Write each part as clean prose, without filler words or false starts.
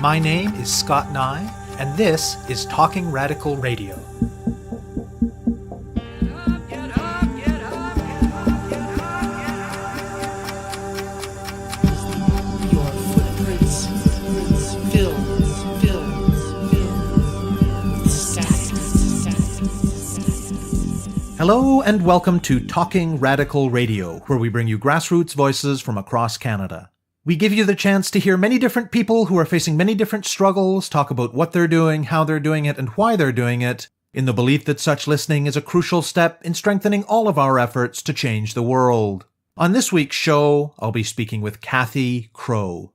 My name is Scott Neigh, and this is Talking Radical Radio. Hello and welcome to Talking Radical Radio, where we bring you grassroots voices from across Canada. We give you the chance to hear many different people who are facing many different struggles, talk about what they're doing, how they're doing it, and why they're doing it, in the belief that such listening is a crucial step in strengthening all of our efforts to change the world. On this week's show, I'll be speaking with Cathy Crowe.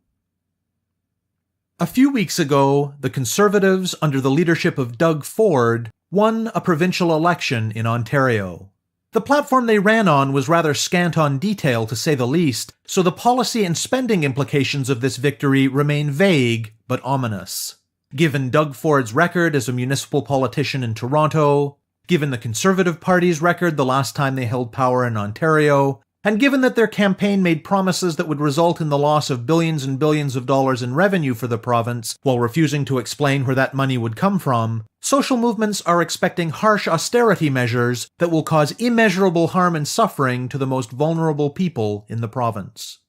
A few weeks ago, the Conservatives, under the leadership of Doug Ford, won a provincial election in Ontario. The platform they ran on was rather scant on detail, to say the least, so the policy and spending implications of this victory remain vague but ominous. Given Doug Ford's record as a municipal politician in Toronto, given the Conservative Party's record the last time they held power in Ontario, and given that their campaign made promises that would result in the loss of billions and billions of dollars in revenue for the province while refusing to explain where that money would come from, social movements are expecting harsh austerity measures that will cause immeasurable harm and suffering to the most vulnerable people in the province.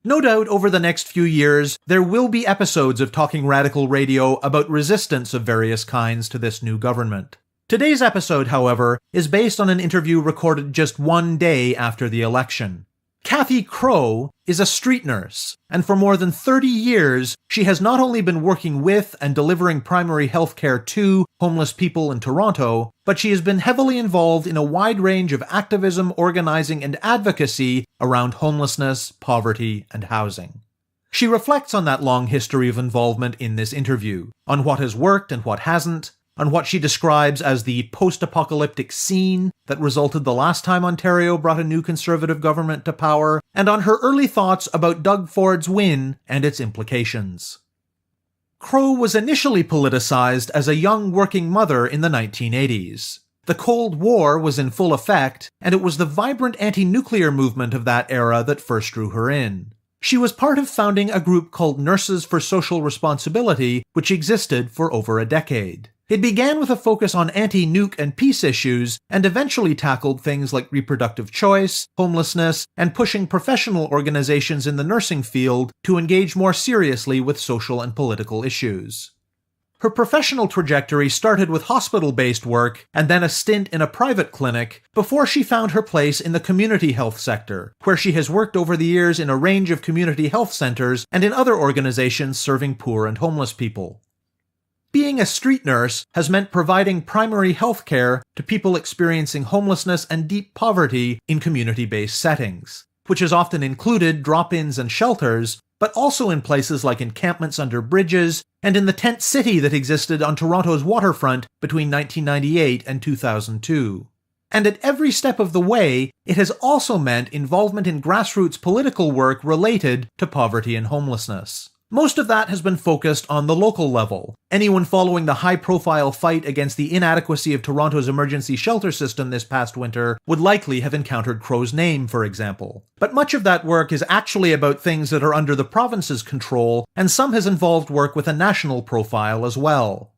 No doubt over the next few years, there will be episodes of Talking Radical Radio about resistance of various kinds to this new government. Today's episode, however, is based on an interview recorded just one day after the election. Cathy Crowe is a street nurse, and for more than 30 years, she has not only been working with and delivering primary health care to homeless people in Toronto, but she has been heavily involved in a wide range of activism, organizing, and advocacy around homelessness, poverty, and housing. She reflects on that long history of involvement in this interview, on what has worked and what hasn't, on what she describes as the post-apocalyptic scene that resulted the last time Ontario brought a new Conservative government to power, and on her early thoughts about Doug Ford's win and its implications. Crowe was initially politicized as a young working mother in the 1980s. The Cold War was in full effect, and it was the vibrant anti-nuclear movement of that era that first drew her in. She was part of founding a group called Nurses for Social Responsibility, which existed for over a decade. It began with a focus on anti-nuke and peace issues, and eventually tackled things like reproductive choice, homelessness, and pushing professional organizations in the nursing field to engage more seriously with social and political issues. Her professional trajectory started with hospital-based work, and then a stint in a private clinic, before she found her place in the community health sector, where she has worked over the years in a range of community health centers and in other organizations serving poor and homeless people. Being a street nurse has meant providing primary health care to people experiencing homelessness and deep poverty in community-based settings, which has often included drop-ins and shelters, but also in places like encampments under bridges and in the tent city that existed on Toronto's waterfront between 1998 and 2002. And at every step of the way, it has also meant involvement in grassroots political work related to poverty and homelessness. Most of that has been focused on the local level. Anyone following the high-profile fight against the inadequacy of Toronto's emergency shelter system this past winter would likely have encountered Crowe's name, for example. But much of that work is actually about things that are under the province's control, and some has involved work with a national profile as well.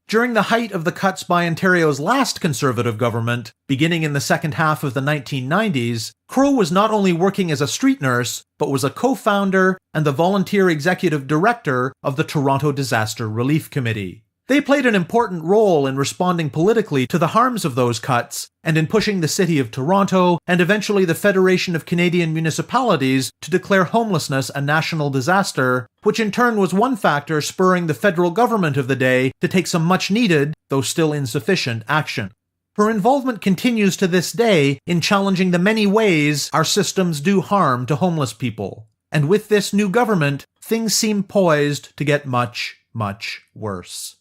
During the height of the cuts by Ontario's last Conservative government, beginning in the second half of the 1990s, Crowe was not only working as a street nurse, but was a co-founder and the volunteer executive director of the Toronto Disaster Relief Committee. They played an important role in responding politically to the harms of those cuts, and in pushing the City of Toronto, and eventually the Federation of Canadian Municipalities, to declare homelessness a national disaster, which in turn was one factor spurring the federal government of the day to take some much-needed, though still insufficient, action. Her involvement continues to this day in challenging the many ways our systems do harm to homeless people. And with this new government, things seem poised to get much, much worse.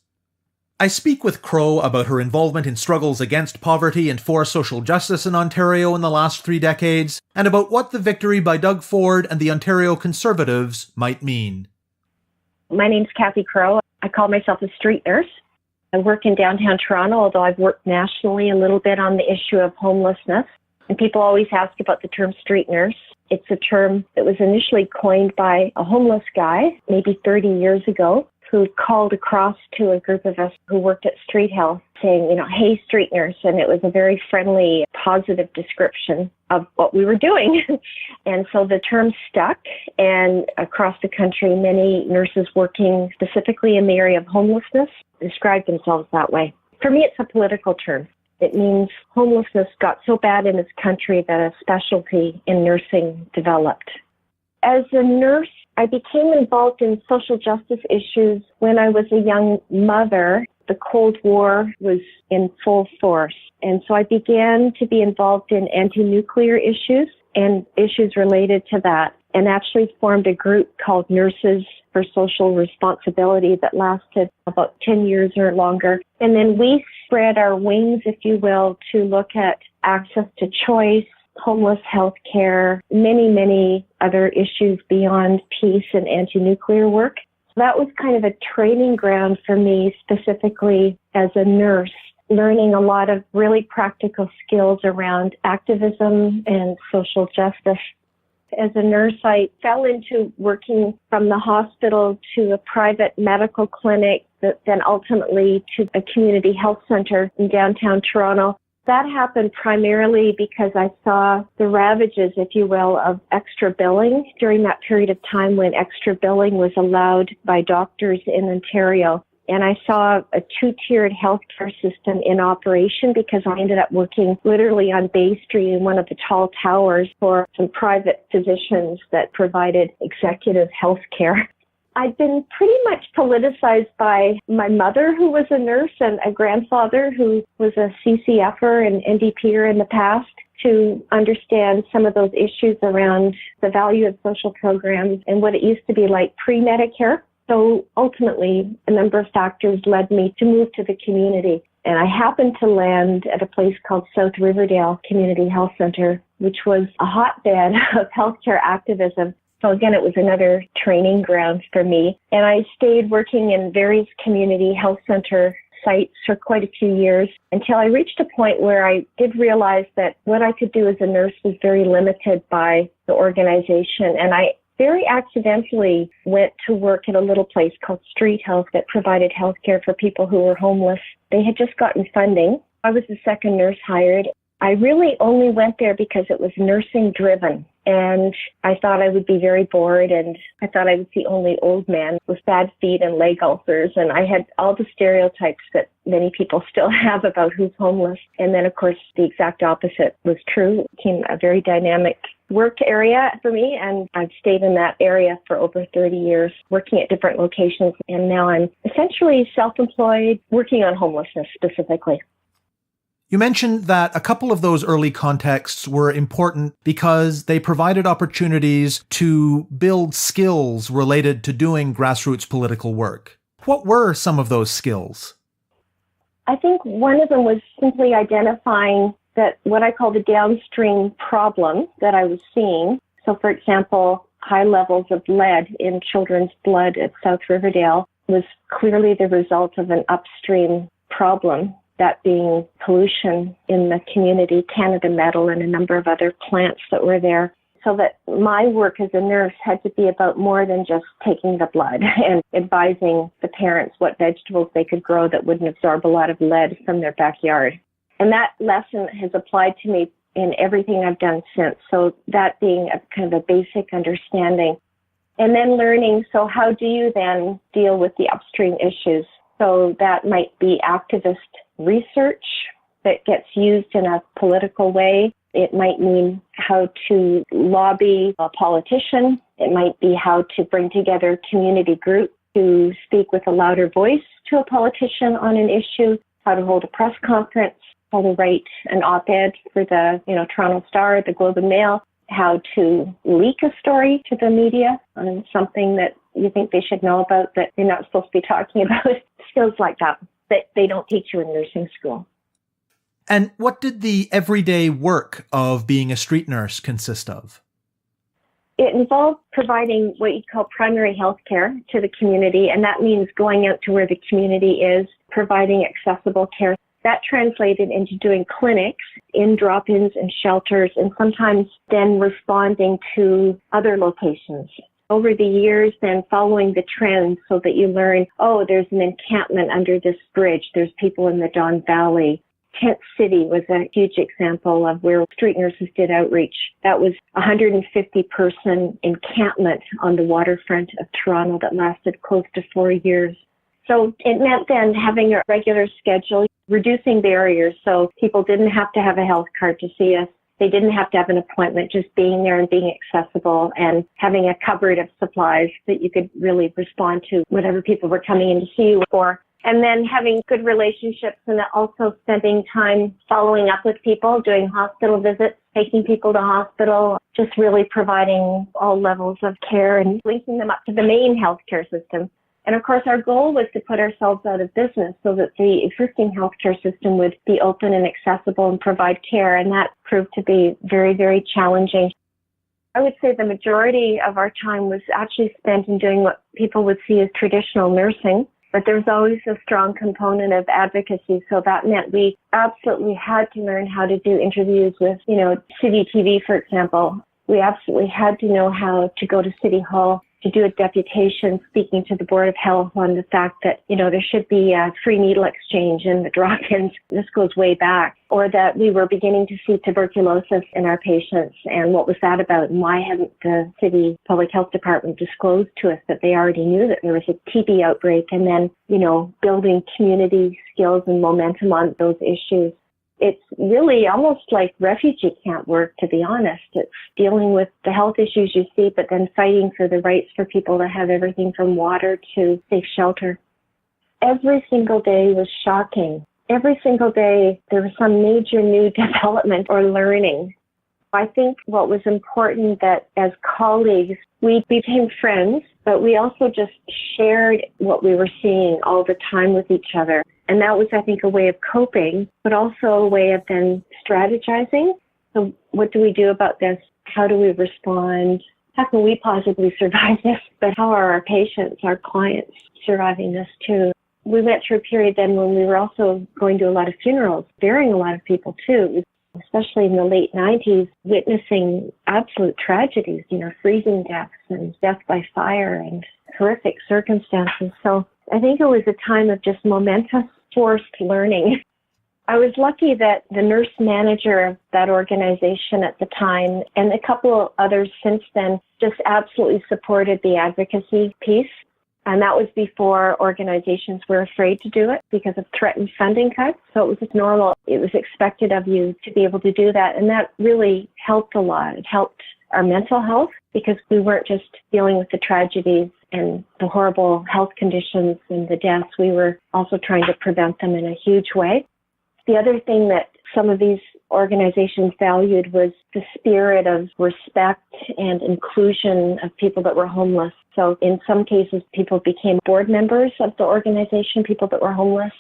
I speak with Crowe about her involvement in struggles against poverty and for social justice in Ontario in the last 3 decades, and about what the victory by Doug Ford and the Ontario Conservatives might mean. My name's Cathy Crowe. I call myself a street nurse. I work in downtown Toronto, although I've worked nationally a little bit on the issue of homelessness. And people always ask about the term street nurse. It's a term that was initially coined by a homeless guy, maybe 30 years ago, who called across to a group of us who worked at Street Health saying, hey, street nurse. And it was a very friendly, positive description of what we were doing. And so the term stuck. And across the country, many nurses working specifically in the area of homelessness describe themselves that way. For me, it's a political term. It means homelessness got so bad in this country that a specialty in nursing developed. As a nurse, I became involved in social justice issues when I was a young mother. The Cold War was in full force. And so I began to be involved in anti-nuclear issues and issues related to that, and actually formed a group called Nurses for Social Responsibility that lasted about 10 years or longer. And then we spread our wings, if you will, to look at access to choice, homeless health care, many other issues beyond peace and anti-nuclear work. That was kind of a training ground for me, specifically as a nurse, learning a lot of really practical skills around activism and social justice. As a nurse, I fell into working from the hospital to a private medical clinic, then ultimately to a community health center in downtown Toronto. That happened primarily because I saw the ravages, if you will, of extra billing during that period of time when extra billing was allowed by doctors in Ontario. And I saw a two-tiered healthcare system in operation because I ended up working literally on Bay Street in one of the tall towers for some private physicians that provided executive healthcare. I'd been pretty much politicized by my mother, who was a nurse, and a grandfather who was a CCFer and NDPer in the past, to understand some of those issues around the value of social programs and what it used to be like pre-Medicare. So ultimately, a number of factors led me to move to the community. And I happened to land at a place called South Riverdale Community Health Center, which was a hotbed of healthcare activism. So again, it was another training ground for me. And I stayed working in various community health center sites for quite a few years until I reached a point where I did realize that what I could do as a nurse was very limited by the organization. And I very accidentally went to work at a little place called Street Health that provided health care for people who were homeless. They had just gotten funding. I was the second nurse hired. I really only went there because it was nursing driven. And I thought I would be very bored, and I thought I was the only old man with bad feet and leg ulcers. And I had all the stereotypes that many people still have about who's homeless. And then, of course, the exact opposite was true. It became a very dynamic work area for me, and I've stayed in that area for over 30 years, working at different locations. And now I'm essentially self-employed, working on homelessness specifically. You mentioned that a couple of those early contexts were important because they provided opportunities to build skills related to doing grassroots political work. What were some of those skills? I think one of them was simply identifying that what I call the downstream problem that I was seeing. So, for example, high levels of lead in children's blood at South Riverdale was clearly the result of an upstream problem, that being pollution in the community, Canada metal, and a number of other plants that were there. So that my work as a nurse had to be about more than just taking the blood and advising the parents what vegetables they could grow that wouldn't absorb a lot of lead from their backyard. And that lesson has applied to me in everything I've done since. So that being a kind of a basic understanding. And then learning, so how do you then deal with the upstream issues? So that might be activist research that gets used in a political way. It might mean how to lobby a politician. It might be how to bring together community groups to speak with a louder voice to a politician on an issue, how to hold a press conference, how to write an op-ed for the Toronto Star, the Globe and Mail, how to leak a story to the media on something that you think they should know about that you're not supposed to be talking about. Skills like that they don't teach you in nursing school. And what did the everyday work of being a street nurse consist of? It involved providing what you call primary health care to the community, and that means going out to where the community is, providing accessible care. That translated into doing clinics in drop-ins and shelters, and sometimes then responding to other locations. Over the years, then following the trends so that you learn, oh, there's an encampment under this bridge. There's people in the Don Valley. Tent City was a huge example of where street nurses did outreach. That was a 150-person encampment on the waterfront of Toronto that lasted close to 4 years. So it meant then having a regular schedule, reducing barriers so people didn't have to have a health card to see us. They didn't have to have an appointment, just being there and being accessible and having a cupboard of supplies that you could really respond to whatever people were coming in to see you for. And then having good relationships and also spending time following up with people, doing hospital visits, taking people to hospital, just really providing all levels of care and linking them up to the main healthcare system. And of course, our goal was to put ourselves out of business so that the existing healthcare system would be open and accessible and provide care. And that proved to be very, very challenging. I would say the majority of our time was actually spent in doing what people would see as traditional nursing. But there was always a strong component of advocacy. So that meant we absolutely had to learn how to do interviews with, City TV, for example. We absolutely had to know how to go to City Hall to do a deputation speaking to the Board of Health on the fact that, there should be a free needle exchange in the drop-ins. This goes way back. Or that we were beginning to see tuberculosis in our patients. And what was that about? And why hadn't the city public health department disclosed to us that they already knew that there was a TB outbreak? And then, building community skills and momentum on those issues. It's really almost like refugee camp work, to be honest. It's dealing with the health issues you see, but then fighting for the rights for people to have everything from water to safe shelter. Every single day was shocking. Every single day there was some major new development or learning. I think what was important that as colleagues, we became friends, but we also just shared what we were seeing all the time with each other. And that was, I think, a way of coping, but also a way of then strategizing. So what do we do about this? How do we respond? How can we possibly survive this? But how are our patients, our clients surviving this too? We went through a period then when we were also going to a lot of funerals, burying a lot of people too, especially in the late 90s, witnessing absolute tragedies, freezing deaths and death by fire and horrific circumstances. So I think it was a time of just momentous forced learning. I was lucky that the nurse manager of that organization at the time and a couple of others since then just absolutely supported the advocacy piece. And that was before organizations were afraid to do it because of threatened funding cuts. So it was just normal. It was expected of you to be able to do that. And that really helped a lot. It helped our mental health because we weren't just dealing with the tragedies and the horrible health conditions and the deaths. We were also trying to prevent them in a huge way. The other thing that some of these organizations valued was the spirit of respect and inclusion of people that were homeless. So in some cases, people became board members of the organization, people that were homeless.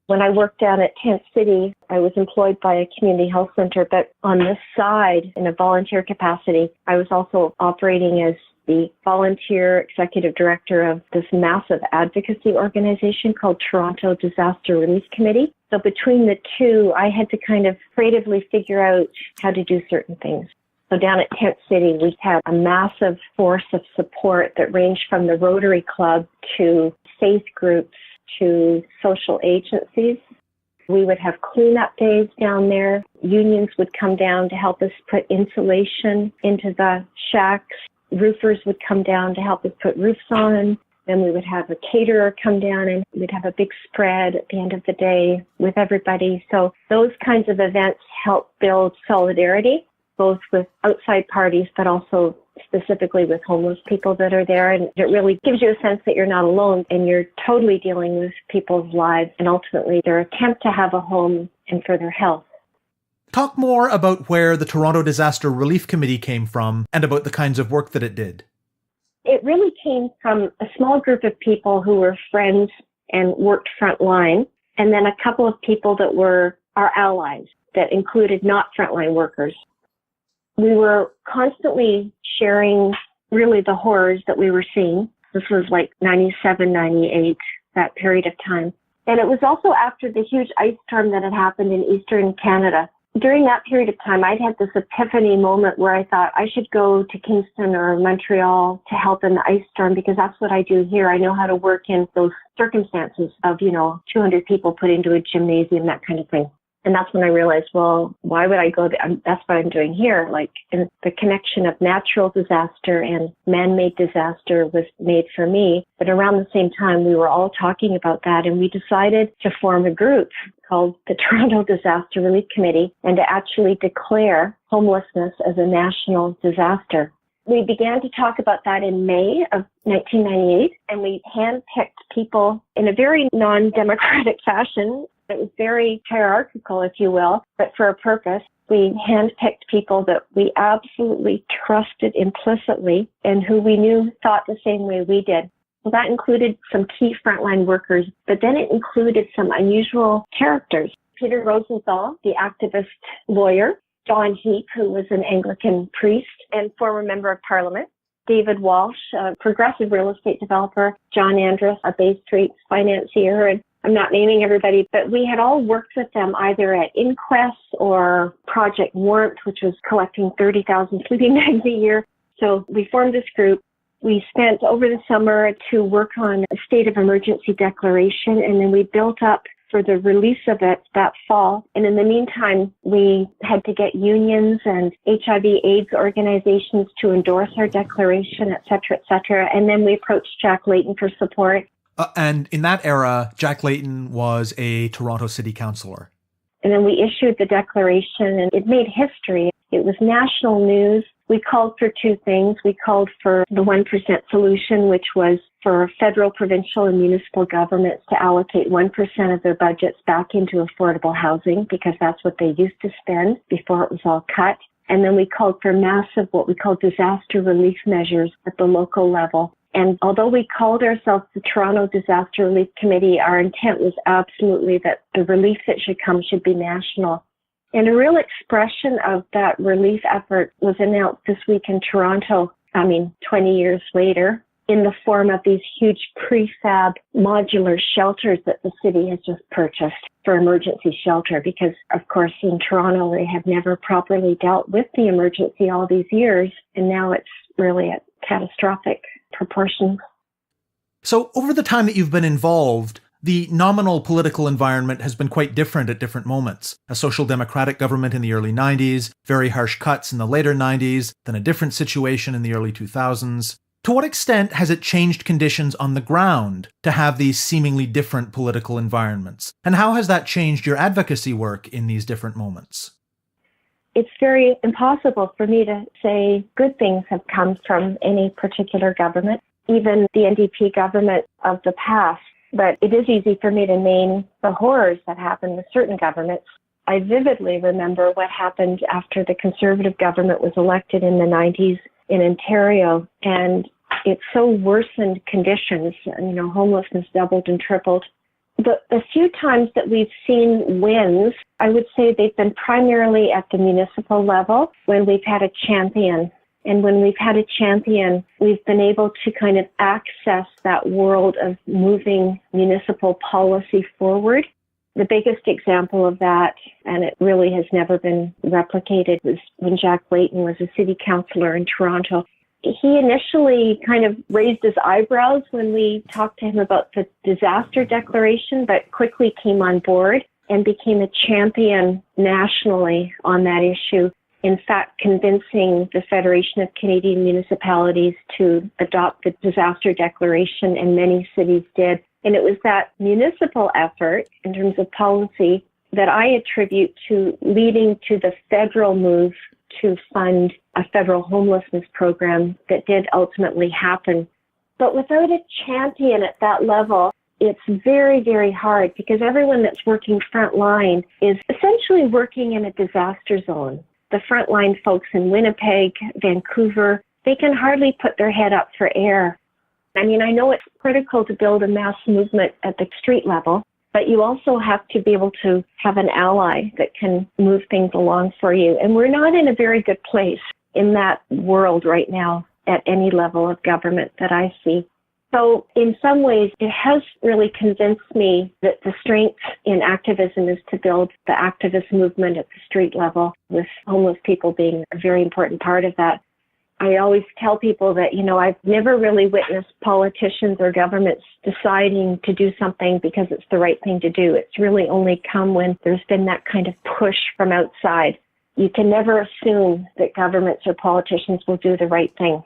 When I worked down at Tent City, I was employed by a community health center, but on this side, in a volunteer capacity, I was also operating as the volunteer executive director of this massive advocacy organization called Toronto Disaster Relief Committee. So between the two, I had to kind of creatively figure out how to do certain things. So down at Tent City, we had a massive force of support that ranged from the Rotary Club to faith groups to social agencies. We would have cleanup days down there. Unions would come down to help us put insulation into the shacks. Roofers would come down to help us put roofs on. Then we would have a caterer come down and we'd have a big spread at the end of the day with everybody. So those kinds of events help build solidarity, both with outside parties, but also specifically with homeless people that are there. And it really gives you a sense that you're not alone and you're totally dealing with people's lives and ultimately their attempt to have a home and for their health. Talk more about where the Toronto Disaster Relief Committee came from and about the kinds of work that it did. It really came from a small group of people who were friends and worked frontline, and then a couple of people that were our allies that included not frontline workers. We were constantly sharing really the horrors that we were seeing. This was like 97, 98, that period of time. And it was also after the huge ice storm that had happened in eastern Canada. During that period of time, I'd had this epiphany moment where I thought I should go to Kingston or Montreal to help in the ice storm because that's what I do here. I know how to work in those circumstances of, 200 people put into a gymnasium, that kind of thing. And that's when I realized, well, why would I go there? That's what I'm doing here. And the connection of natural disaster and man-made disaster was made for me. But around the same time, we were all talking about that, and we decided to form a group called the Toronto Disaster Relief Committee and to actually declare homelessness as a national disaster. We began to talk about that in May of 1998, and we handpicked people in a very non-democratic fashion. It was very hierarchical, if you will, but for a purpose. We handpicked people that we absolutely trusted implicitly and who we knew thought the same way we did. Well, that included some key frontline workers, but then it included some unusual characters. Peter Rosenthal, the activist lawyer, John Heap, who was an Anglican priest and former member of Parliament, David Walsh, a progressive real estate developer, John Andrus, a Bay Street financier, and I'm not naming everybody, but we had all worked with them either at Inquest or Project Warmth, which was collecting 30,000 sleeping bags a year. So we formed this group. We spent over the summer to work on a state of emergency declaration, and then we built up for the release of it that fall. And in the meantime, we had to get unions and HIV/AIDS organizations to endorse our declaration, et cetera, et cetera. And then we approached Jack Layton for support. And in that era, Jack Layton was a Toronto city councillor. And then we issued the declaration, and it made history. It was national news. We called for two things. We called for the 1% solution, which was for federal, provincial, and municipal governments to allocate 1% of their budgets back into affordable housing, because that's what they used to spend before it was all cut. And then we called for massive, what we call disaster relief measures at the local level. And although we called ourselves the Toronto Disaster Relief Committee, our intent was absolutely that the relief that should come should be national. And a real expression of that relief effort was announced this week in Toronto, 20 years later, in the form of these huge prefab modular shelters that the city has just purchased for emergency shelter. Because, of course, in Toronto, they have never properly dealt with the emergency all these years. And now it's really at catastrophic proportions. So over the time that you've been involved, the nominal political environment has been quite different at different moments. A social democratic government in the early 90s, very harsh cuts in the later 90s, then a different situation in the early 2000s. To what extent has it changed conditions on the ground to have these seemingly different political environments? And how has that changed your advocacy work in these different moments? It's very impossible for me to say good things have come from any particular government, even the NDP government of the past. But it is easy for me to name the horrors that happened with certain governments. I vividly remember what happened after the Conservative government was elected in the 90s in Ontario, and it so worsened conditions. Homelessness doubled and tripled. The few times that we've seen wins, I would say they've been primarily at the municipal level when we've had a champion. And when we've had a champion, we've been able to kind of access that world of moving municipal policy forward. The biggest example of that, and it really has never been replicated, was when Jack Layton was a city councillor in Toronto. He initially kind of raised his eyebrows when we talked to him about the disaster declaration, but quickly came on board and became a champion nationally on that issue. In fact, convincing the Federation of Canadian Municipalities to adopt the disaster declaration, and many cities did. And it was that municipal effort in terms of policy that I attribute to leading to the federal move to fund a federal homelessness program that did ultimately happen. But without a champion at that level, it's very, very hard, because everyone that's working frontline is essentially working in a disaster zone. The frontline folks in Winnipeg, Vancouver, they can hardly put their head up for air. I know it's critical to build a mass movement at the street level, but you also have to be able to have an ally that can move things along for you. And we're not in a very good place in that world right now at any level of government that I see. So in some ways, it has really convinced me that the strength in activism is to build the activist movement at the street level, with homeless people being a very important part of that. I always tell people that, I've never really witnessed politicians or governments deciding to do something because it's the right thing to do. It's really only come when there's been that kind of push from outside. You can never assume that governments or politicians will do the right thing.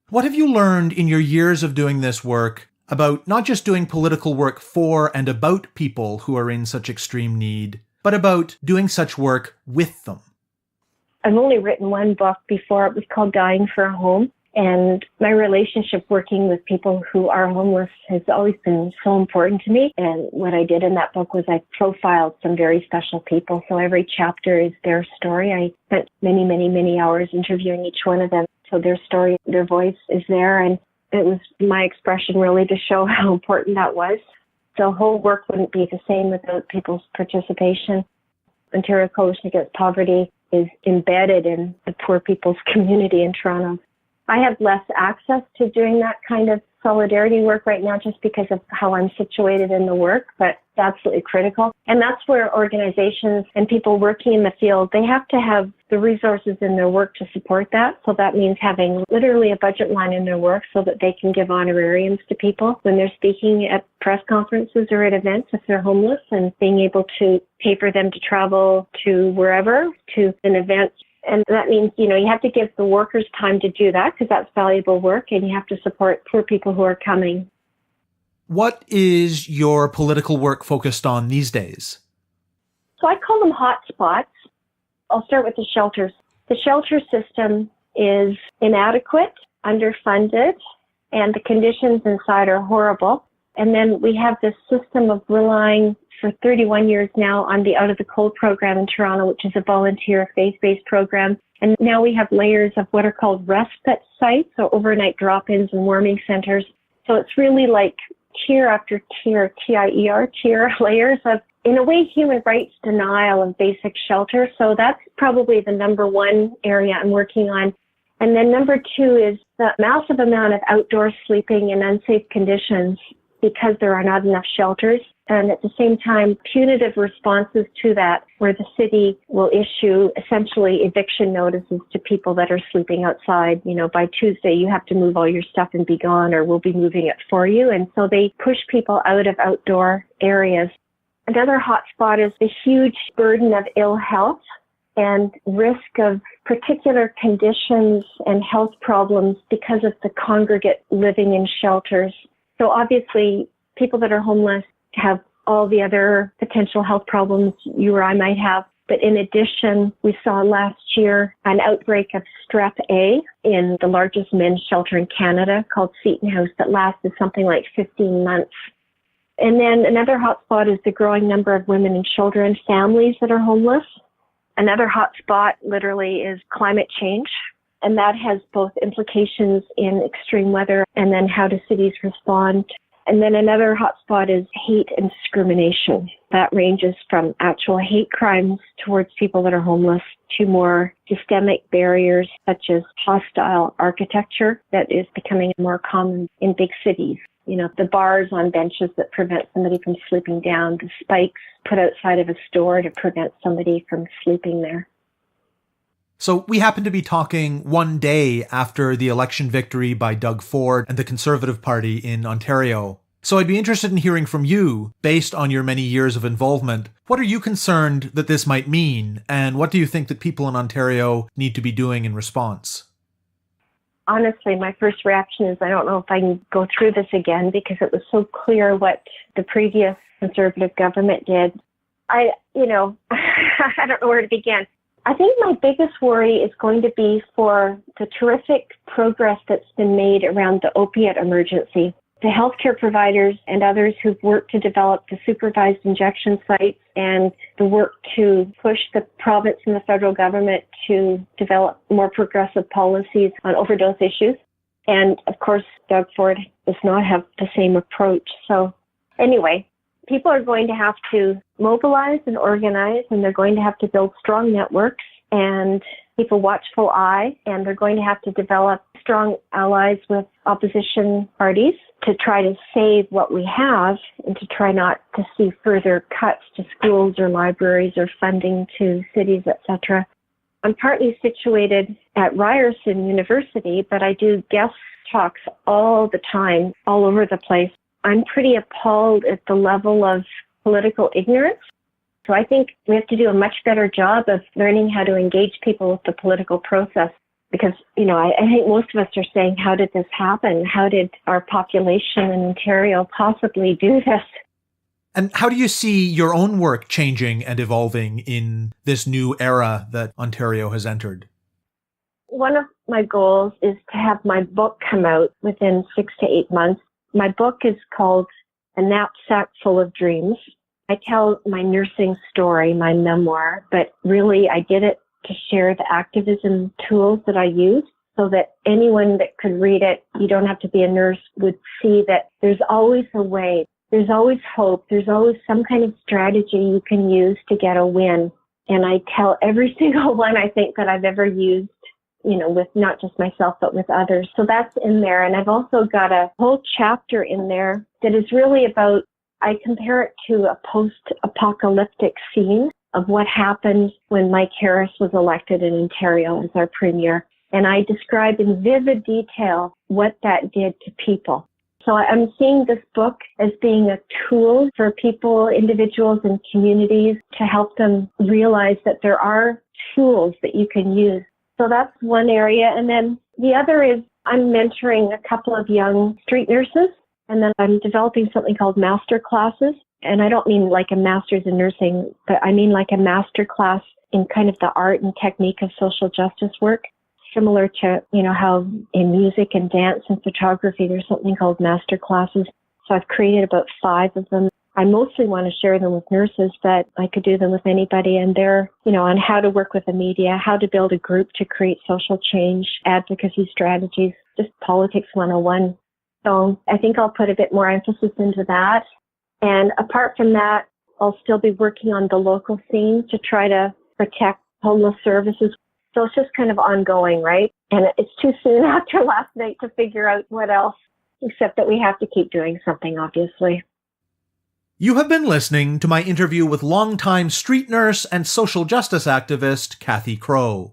What have you learned in your years of doing this work about not just doing political work for and about people who are in such extreme need, but about doing such work with them? I've only written one book before. It was called Dying for a Home. And my relationship working with people who are homeless has always been so important to me. And what I did in that book was I profiled some very special people. So every chapter is their story. I spent many, many, many hours interviewing each one of them. So their story, their voice is there. And it was my expression really to show how important that was. The whole work wouldn't be the same without people's participation. Ontario Coalition Against Poverty is embedded in the poor people's community in Toronto. I have less access to doing that kind of solidarity work right now just because of how I'm situated in the work, but it's absolutely critical. And that's where organizations and people working in the field, they have to have the resources in their work to support that. So that means having literally a budget line in their work so that they can give honorariums to people when they're speaking at press conferences or at events if they're homeless, and being able to pay for them to travel to wherever, to an event. And that means, you have to give the workers time to do that because that's valuable work, and you have to support poor people who are coming. What is your political work focused on these days? So I call them hot spots. I'll start with the shelters. The shelter system is inadequate, underfunded, and the conditions inside are horrible. And then we have this system of relying for 31 years now on the Out of the Cold program in Toronto, which is a volunteer faith-based program. And now we have layers of what are called respite sites, or overnight drop-ins and warming centers. So it's really like tier after tier, TIER, tier layers of, in a way, human rights denial of basic shelter. So that's probably the number one area I'm working on. And then number two is the massive amount of outdoor sleeping in unsafe conditions because there are not enough shelters. And at the same time, punitive responses to that, where the city will issue essentially eviction notices to people that are sleeping outside. By Tuesday, you have to move all your stuff and be gone, or we'll be moving it for you. And so they push people out of outdoor areas. Another hotspot is the huge burden of ill health and risk of particular conditions and health problems because of the congregate living in shelters. So obviously, people that are homeless have all the other potential health problems you or I might have. But in addition, we saw last year an outbreak of strep A in the largest men's shelter in Canada called Seton House that lasted something like 15 months. And then another hotspot is the growing number of women and children, families that are homeless. Another hotspot literally is climate change. And that has both implications in extreme weather and then how do cities respond. And then another hotspot is hate and discrimination. That ranges from actual hate crimes towards people that are homeless to more systemic barriers such as hostile architecture that is becoming more common in big cities. The bars on benches that prevent somebody from sleeping down, the spikes put outside of a store to prevent somebody from sleeping there. So we happen to be talking one day after the election victory by Doug Ford and the Conservative Party in Ontario. So I'd be interested in hearing from you, based on your many years of involvement, what are you concerned that this might mean, and what do you think that people in Ontario need to be doing in response? Honestly, my first reaction is I don't know if I can go through this again because it was so clear what the previous Conservative government did. I don't know where to begin. I think my biggest worry is going to be for the terrific progress that's been made around the opiate emergency. The healthcare providers and others who've worked to develop the supervised injection sites and the work to push the province and the federal government to develop more progressive policies on overdose issues. And of course, Doug Ford does not have the same approach. So anyway, people are going to have to mobilize and organize, and they're going to have to build strong networks and keep a watchful eye, and they're going to have to develop strong allies with opposition parties to try to save what we have and to try not to see further cuts to schools or libraries or funding to cities, etc. I'm partly situated at Ryerson University, but I do guest talks all the time, all over the place. I'm pretty appalled at the level of political ignorance. So I think we have to do a much better job of learning how to engage people with the political process. Because, I think most of us are saying, how did this happen? How did our population in Ontario possibly do this? And how do you see your own work changing and evolving in this new era that Ontario has entered? One of my goals is to have my book come out within 6 to 8 months. My book is called A Knapsack Full of Dreams. I tell my nursing story, my memoir, but really I did it to share the activism tools that I use so that anyone that could read it, you don't have to be a nurse, would see that there's always a way. There's always hope. There's always some kind of strategy you can use to get a win. And I tell every single one I think that I've ever used, with not just myself, but with others. So that's in there. And I've also got a whole chapter in there that is really about, I compare it to a post-apocalyptic scene of what happened when Mike Harris was elected in Ontario as our premier. And I describe in vivid detail what that did to people. So I'm seeing this book as being a tool for people, individuals, and communities to help them realize that there are tools that you can use. So that's one area. And then the other is I'm mentoring a couple of young street nurses, and then I'm developing something called master classes. And I don't mean like a master's in nursing, but I mean like a master class in kind of the art and technique of social justice work, similar to, how in music and dance and photography, there's something called master classes. So I've created about 5 of them. I mostly want to share them with nurses, but I could do them with anybody. And they're, on how to work with the media, how to build a group to create social change, advocacy strategies, just politics 101. So I think I'll put a bit more emphasis into that. And apart from that, I'll still be working on the local scene to try to protect homeless services. So it's just kind of ongoing, right? And it's too soon after last night to figure out what else, except that we have to keep doing something, obviously. You have been listening to my interview with longtime street nurse and social justice activist Cathy Crowe.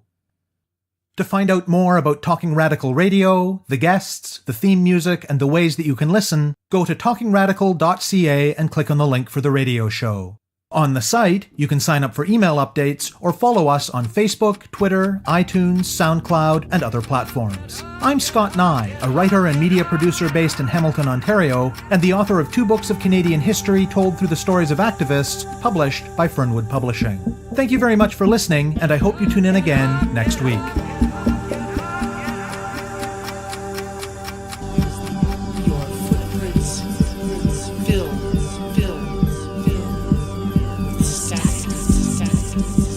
To find out more about Talking Radical Radio, the guests, the theme music, and the ways that you can listen, go to talkingradical.ca and click on the link for the radio show. On the site, you can sign up for email updates or follow us on Facebook, Twitter, iTunes, SoundCloud, and other platforms. I'm Scott Neigh, a writer and media producer based in Hamilton, Ontario, and the author of 2 books of Canadian history told through the stories of activists, published by Fernwood Publishing. Thank you very much for listening, and I hope you tune in again next week. Static.